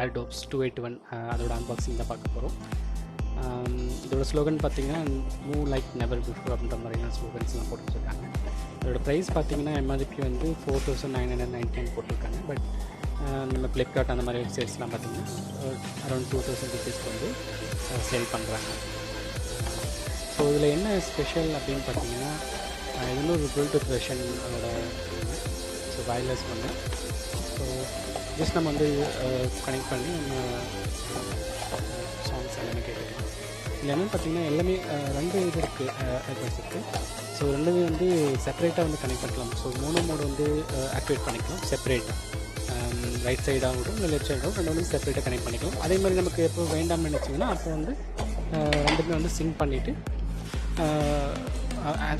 Airdopes 281 அதோட unboxing தான் பார்க்க போகிறோம். இதோட ஸ்லோகன் பார்த்தீங்கன்னா மூவ் லைக் நெவர் பிஃபோர் அப்படின்ற மாதிரியான ஸ்லோகன்ஸ்லாம் போட்டு வச்சுருக்காங்க. இதோட ப்ரைஸ் பார்த்தீங்கன்னா எம்ஆர்பி வந்து 4999 போட்டிருக்காங்க. பட் நம்ம ஃப்ளிப்கார்ட் அந்த மாதிரி வெப்சைட்ஸ்லாம் பார்த்தீங்கன்னா அரௌண்ட் 2000 ருபீஸ்க்கு வந்து சேல் பண்ணுறாங்க. ஸோ இதில் என்ன ஸ்பெஷல் அப்படின்னு பார்த்தீங்கன்னா இது வந்து ஒரு ப்ளூடூத் வெர்ஷன் அதோட ஸோ வயர்லெஸ் வந்து. ஸோ ஜஸ்ட் நம்ம வந்து கனெக்ட் பண்ணி நம்ம சாங்ஸ் எல்லாமே கேட்டுக்கலாம். இதில் என்னென்னு பார்த்தீங்கன்னா எல்லாமே 2 இது இருக்குது, ஏர்பட்ஸ் இருக்குது. ஸோ ரெண்டுமே வந்து செப்பரேட்டாக வந்து கனெக்ட் பண்ணிக்கலாம். ஸோ மோடு வந்து ஆக்டிவேட் பண்ணிக்கலாம் செப்பரேட்டாக, ரைட் சைடாகவும் இல்லை லெஃப்ட் சைடாகவும் ரெண்டு வந்து செப்பரேட்டாக கனெக்ட் பண்ணிக்கலாம். அதே மாதிரி நமக்கு எப்போ வேண்டாம்னு நினச்சிங்கன்னா அப்போ வந்து ரெண்டுமே வந்து சிங்க் பண்ணிவிட்டு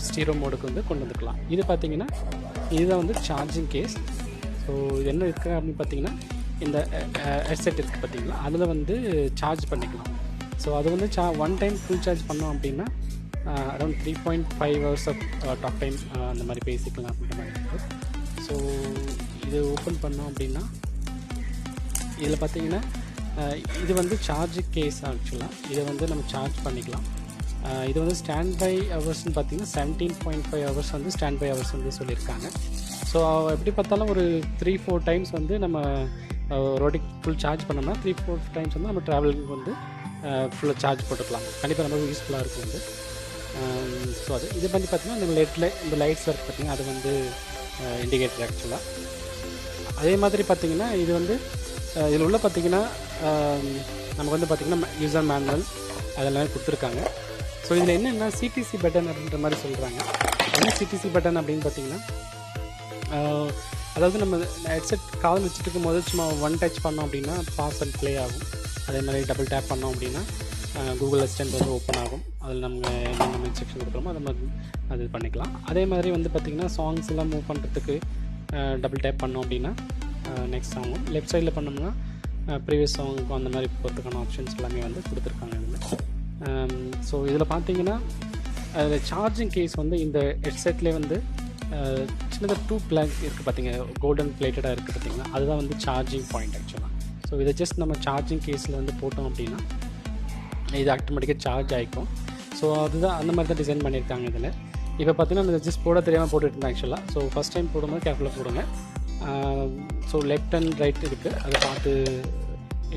ஸ்டீரோ மோடுக்கு வந்து கொண்டு வந்துக்கலாம். இது பார்த்திங்கன்னா இதுதான் வந்து சார்ஜிங் கேஸ். ஸோ இது என்ன இருக்குது அப்படின்னு பார்த்தீங்கன்னா இந்த ஹெட்செட் இருக்குது பார்த்தீங்களா, அதில் வந்து சார்ஜ் பண்ணிக்கலாம். ஸோ அது வந்து ஒன் டைம் ஃபுல் சார்ஜ் பண்ணோம் அப்படின்னா around 3.5 hours of talk time அந்த மாதிரி பேசிக்கலாம் அப்படின்ற மாதிரி இருக்குது. ஸோ இது ஓப்பன் பண்ணோம் அப்படின்னா இதில் பார்த்தீங்கன்னா இது வந்து சார்ஜிங் கேஸ். ஆக்சுவலாக இதை வந்து நம்ம சார்ஜ் பண்ணிக்கலாம். இது வந்து ஸ்டாண்ட் பை ஹவர்ஸ்ன்னு பார்த்தீங்கன்னா 17.5 hours வந்து ஸ்டாண்ட் பை ஹவர்ஸ் வந்து சொல்லியிருக்காங்க. ஸோ எப்படி பார்த்தாலும் ஒரு 3-4 டைம்ஸ் வந்து நம்ம ரோடிக்கு ஃபுல் சார்ஜ் பண்ணோம்னா 3-4 டைம்ஸ் வந்து நம்ம ட்ராவலிங்க்கு வந்து ஃபுல்லாக சார்ஜ் போட்டுக்கலாம். கண்டிப்பாக ரொம்ப யூஸ்ஃபுல்லாக இருக்கும் வந்து. ஸோ அது இது வந்து பார்த்திங்கன்னா இந்த லைட்ஸ் இருக்குது பார்த்திங்கன்னா அது வந்து இண்டிகேட்டர் ஆக்சுவலாக. அதே மாதிரி பார்த்திங்கன்னா இது வந்து இதில் உள்ள பார்த்திங்கன்னா நமக்கு வந்து பார்த்திங்கன்னா யூசர் மேனுவல் அதெல்லாமே கொடுத்துருக்காங்க. ஸோ இதில் என்னென்னா சிடிசி பட்டன் அப்படின்ற மாதிரி சொல்கிறாங்க. என்ன சிடிசி பட்டன் அப்படின்னு பார்த்திங்கன்னா அதாவது நம்ம ஹெட்செட் கால் வச்சுட்டு இருக்கும் போது சும்மா ஒன் டச் பண்ணோம் அப்படின்னா பாஸ் அண்ட் ப்ளே ஆகும். அதே மாதிரி டபுள் டேப் பண்ணோம் அப்படின்னா கூகுள் அசிஸ்டன்ட் வந்து ஓப்பன் ஆகும். அதில் நம்ம என்னென்ன இன்ஸ்ட்ரக்ஷன் கொடுக்குறோமோ அதை மாதிரி அது பண்ணிக்கலாம். அதே மாதிரி வந்து பார்த்திங்கன்னா சாங்ஸ் எல்லாம் மூவ் பண்ணுறதுக்கு டபுள் டேப் பண்ணோம் அப்படின்னா நெக்ஸ்ட் சாங்கும், லெஃப்ட் சைடில் பண்ணோம்னா ப்ரீவியஸ் சாங்குக்கும் அந்த மாதிரி போகிறதுக்கான ஆப்ஷன்ஸ் எல்லாமே வந்து கொடுத்துருக்காங்க இதில். ஸோ இதில் பார்த்தீங்கன்னா அதில் சார்ஜிங் கேஸ் வந்து இந்த ஹெட்செட்லேயே வந்து சின்னதாக 2 பிளாக் இருக்குது பார்த்தீங்க, கோல்டன் பிளேட்டடாக இருக்குது பார்த்தீங்கன்னா அதுதான் வந்து சார்ஜிங் பாயிண்ட் ஆக்சுவலாக. ஸோ இதை ஜஸ்ட் நம்ம சார்ஜிங் கேஸில் வந்து போட்டோம் அப்படின்னா இது ஆட்டோமேட்டிக்காக சார்ஜ் ஆகிக்கும். ஸோ அதுதான் அந்த மாதிரி தான் டிசைன் பண்ணியிருக்காங்க இதில். இப்போ பார்த்தீங்கன்னா நான் ஜஸ்ட் போட தெரியாமல் போட்டுட்டு இருந்தேன் ஆக்சுவலாக. ஸோ ஃபஸ்ட் டைம் போடும்போது கேர்ஃபுல்லாக போடுங்க. ஸோ லெஃப்ட் அண்ட் ரைட் இருக்குது, அதை பார்த்து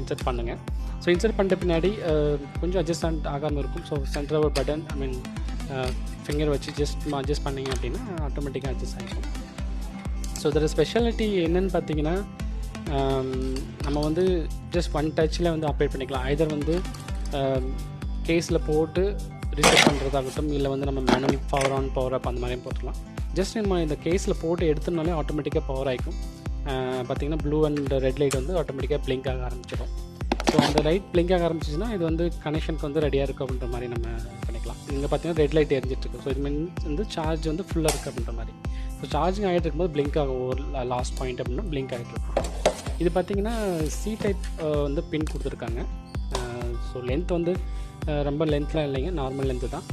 இன்சர்ட் பண்ணுங்கள். ஸோ இன்சர்ட் பண்ணிட்ட பின்னாடி கொஞ்சம் அட்ஜஸ்ட் ஆகாமல் இருக்கும். ஸோ சென்டர் ஒரு பட்டன் ஃபிங்கர் வச்சு அட்ஜஸ்ட் பண்ணிங்க அப்படின்னா ஆட்டோமேட்டிக்காக அட்ஜஸ்ட் ஆகிடும். ஸோ இதோட ஸ்பெஷாலிட்டி என்னென்னு பார்த்தீங்கன்னா நம்ம வந்து ஜஸ்ட் ஒன் டச்சில் வந்து ஆப்ரேட் பண்ணிக்கலாம். ஐதர் வந்து கேஸில் போட்டு ரிசெட் பண்ணுறதாகட்டும், இல்லை வந்து நம்ம மேனுவலி பவர் ஆன் பவர் அப் அந்த மாதிரியும் போட்டுக்கலாம். ஜஸ்ட் நம்ம இந்த கேஸில் போட்டு எடுத்தோம்னாலே ஆட்டோமேட்டிக்காக பவர் ஆகிக்கும். பார்த்திங்கன்னா ப்ளூ அண்ட் ரெட் லைட் வந்து ஆட்டோமேட்டிக்காக பிளிங்க் ஆக ஆரம்பிச்சிடும். ஸோ அந்த லைட் பிளிங்க் ஆக ஆரம்பிச்சிச்சுன்னா இது வந்து கனெக்ஷனுக்கு வந்து ரெடியாக இருக்குது அப்படின்ற மாதிரி நம்ம பண்ணிக்கலாம். இங்கே பார்த்திங்கன்னா ரெட் லைட் எரிஞ்சிட்ருக்கு. ஸோ இது மீன்ஸ் வந்து சார்ஜ் வந்து ஃபுல்லாக இருக்குது அப்படின்ற மாதிரி. ஸோ சார்ஜிங் ஆகிட்டு இருக்கும்போது பிளிங்க் ஆகும், ஒரு லாஸ்ட் பாயிண்ட் அப்படின்னா பிளிங்க் ஆகிட்டு இருக்கும். இது பார்த்திங்கன்னா சி டைப் வந்து பின் கொடுத்துருக்காங்க. ஸோ லென்த் வந்து ரொம்ப லென்த்லாம் இல்லைங்க, நார்மல் லென்த்து தான்.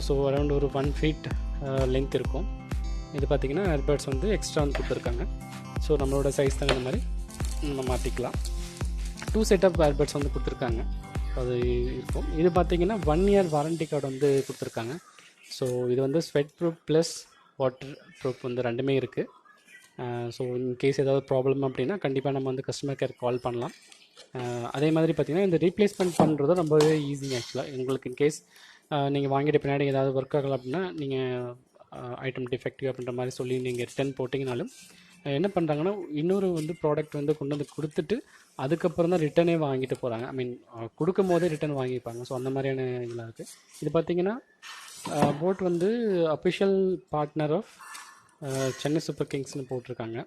ஸோ அரௌண்ட் ஒரு 1 feet லென்த் இருக்கும். இது பார்த்திங்கன்னா ஏர்பட்ஸ் வந்து எக்ஸ்ட்ரா வந்து கொடுத்துருக்காங்க. ஸோ நம்மளோட சைஸ் தகுந்த மாதிரி நம்ம மாற்றிக்கலாம். 2 set ஆஃப் ஏர்பட்ஸ் வந்து கொடுத்துருக்காங்க, அது இருக்கும். இது பார்த்திங்கன்னா 1 year வாரண்டி கார்டு வந்து கொடுத்துருக்காங்க. ஸோ இது வந்து sweat proof plus water proof வந்து ரெண்டுமே இருக்குது. ஸோ இன்கேஸ் ஏதாவது ப்ராப்ளம் அப்படின்னா கண்டிப்பாக நம்ம வந்து கஸ்டமர் கேர் கால் பண்ணலாம். அதே மாதிரி பார்த்திங்கன்னா இந்த ரீப்ளேஸ்மெண்ட் பண்ணுறது ரொம்பவே ஈஸிங்க ஆக்சுவலாக. உங்களுக்கு இன்கேஸ் நீங்கள் வாங்கிட்ட பின்னாடி ஏதாவது ஒர்க் ஆகலை அப்படின்னா நீங்கள் ஐட்டம் டிஃபெக்டிவ் அப்படின்ற மாதிரி சொல்லி நீங்கள் ரிட்டர்ன் போட்டிங்கனாலும் என்ன பண்ணுறாங்கன்னா இன்னொரு வந்து ப்ராடக்ட் வந்து கொண்டு வந்து கொடுத்துட்டு அதுக்கப்புறம் தான் ரிட்டனே வாங்கிட்டு போகிறாங்க. கொடுக்கும் போதே ரிட்டன் வாங்கிப்பாங்க. ஸோ அந்த மாதிரியான இதெல்லாம் இருக்குது. இது பார்த்திங்கன்னா போட் வந்து official partner of Chennai super கிங்ஸ்னு போட்டிருக்காங்க.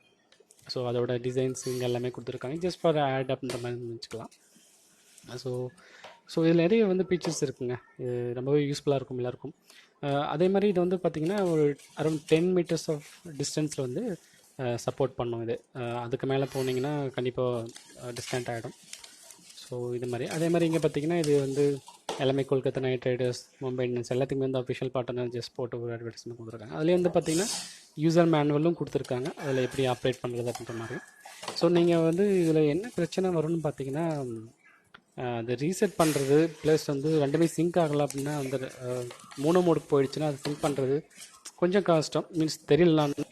ஸோ அதோட டிசைன்ஸ் இங்கே எல்லாமே கொடுத்துருக்காங்க. ஜஸ்ட் ஃபார் ஆட் அப்படின்ற மாதிரி நினச்சிக்கலாம். ஸோ இதில் நிறைய வந்து ஃபீச்சர்ஸ் இருக்குங்க. இது ரொம்பவே யூஸ்ஃபுல்லாக இருக்கும் எல்லாருக்கும். அதே மாதிரி இது வந்து பார்த்திங்கன்னா ஒரு அரௌண்ட் 10 meters ஆஃப் டிஸ்டன்ஸில் வந்து சப்போர்ட் பண்ணோம். இது அதுக்கு மேலே போனீங்கன்னா கண்டிப்பாக டிஸ்டன்ட் ஆகிடும். ஸோ இது மாதிரி அதே மாதிரி இங்கே பார்த்திங்கன்னா இது வந்து எல்லாமே Kolkata night Riders, Mumbai Indians எல்லாத்துக்குமே வந்து அஃபிஷியல் பார்ட்னர் ஜஸ்ட் போட்டு ஒரு அட்வர்டைஸ்மெண்ட் கொடுத்துருக்காங்க. அதுலேயே வந்து பார்த்திங்கன்னா யூசர் மேனுவலும் கொடுத்துருக்காங்க, அதில் எப்படி ஆப்ரேட் பண்ணுறது அப்படின்ற மாதிரி. ஸோ நீங்கள் வந்து இதில் என்ன பிரச்சனை வரும்னு பார்த்தீங்கன்னா, அது ரீசெட் பண்ணுறது ப்ளஸ் வந்து ரெண்டுமே சிங்க் ஆகலை அப்படின்னா அந்த மோனோ மோடுக்கு போயிடுச்சுன்னா அது சிங்க் பண்ணுறது கொஞ்சம் கஷ்டம். மீன்ஸ் தெரியலனாலும்